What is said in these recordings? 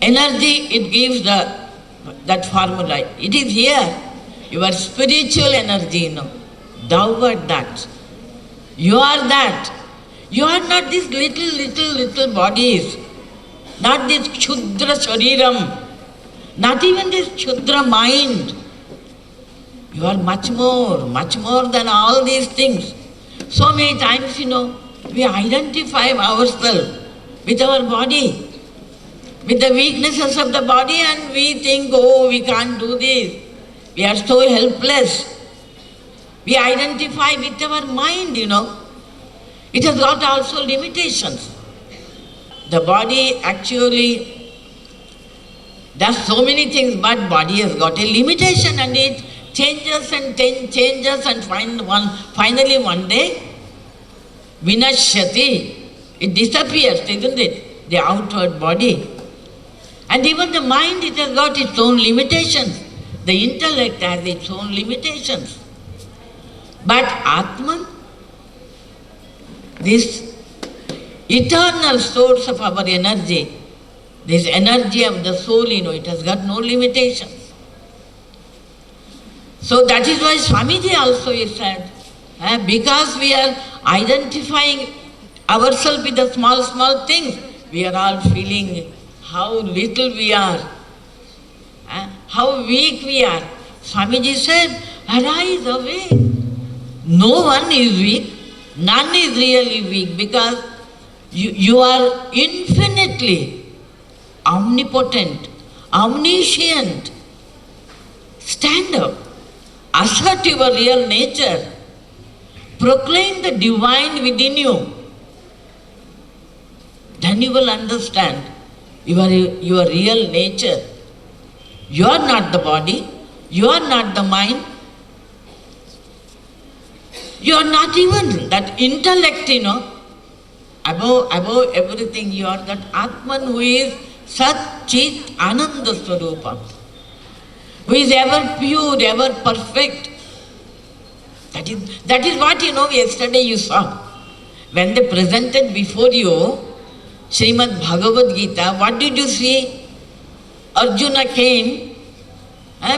energy, it gives that formula. It is here. Your spiritual energy, Thou art that. You are that. You are not these little bodies. Not this Kshudra Shariram. Not even this Kshudra mind. You are much more than all these things. So many times, we identify ourselves with our body, with the weaknesses of the body, and we think, oh, we can't do this. We are so helpless. We identify with our mind, It has got also limitations. The body actually does so many things, but body has got a limitation, and it changes and finally one day, vinashyati, it disappears, isn't it? The outward body. And even the mind, it has got its own limitations. The intellect has its own limitations. But Atman, this eternal source of our energy, this energy of the soul, it has got no limitations. So that is why Swamiji also said, because we are identifying ourselves with the small things, we are all feeling how little we are, how weak we are. Swamiji said, arise, awake. No one is weak, none is really weak, because you are infinitely omnipotent, omniscient. Stand up, assert your real nature, proclaim the divine within you. Then you will understand your real nature. You are not the body, you are not the mind, you are not even that intellect, Above everything, you are that Atman who is Sat Chit Ananda Swarupa, who is ever pure, ever perfect. That is what, yesterday you saw. When they presented before you Srimad Bhagavad Gita, what did you see? Arjuna came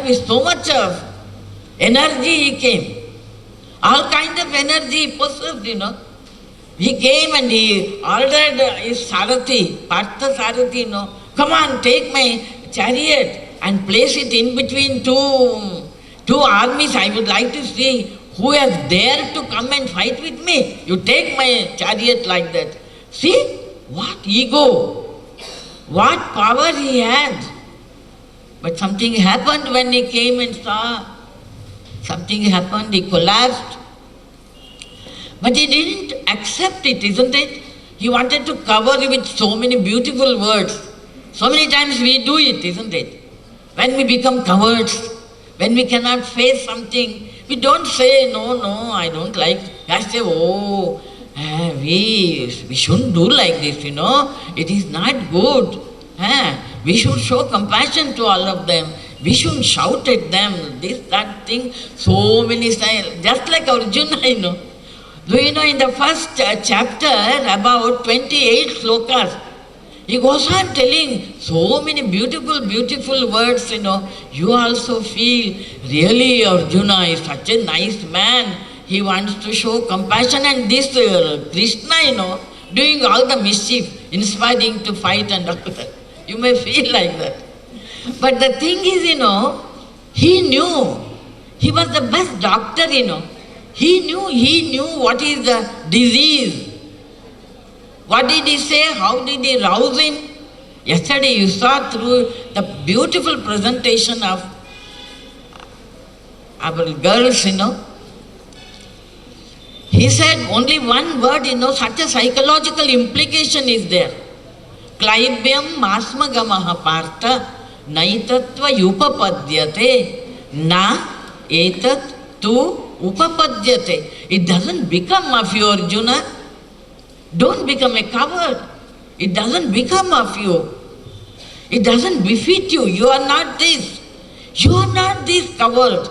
with so much of energy. He came. All kind of energy he possessed, He came and he ordered his Sarathi, Partha Sarathi, come on, take my chariot and place it in between two armies. I would like to see who has dared to come and fight with me. You take my chariot like that. See, what ego, what power he had. But something happened when he came and saw. Something happened, he collapsed. But he didn't accept it, isn't it? He wanted to cover it with so many beautiful words. So many times we do it, isn't it? When we become cowards, when we cannot face something, we don't say, no, I don't like. I say, we shouldn't do like this, It is not good. We should show compassion to all of them. We shouldn't shout at them, this, that thing, so many styles. Just like Arjuna, Do you know, in the first chapter, about 28 slokas, he goes on telling so many beautiful words, You also feel, really Arjuna is such a nice man. He wants to show compassion, and this Krishna, doing all the mischief, inspiring to fight and all that. You may feel like that. But the thing is, he knew. He was the best doctor, He knew what is the disease. What did he say? How did he rouse him? Yesterday you saw through the beautiful presentation of our girls, He said only one word, such a psychological implication is there. Klaibyam masmagamaha partha naitatva yupapadyate na etat tu upapadyate. It doesn't become of you, Arjuna. Don't become a coward. It doesn't become of you. It doesn't befit you. You are not this. You are not this coward.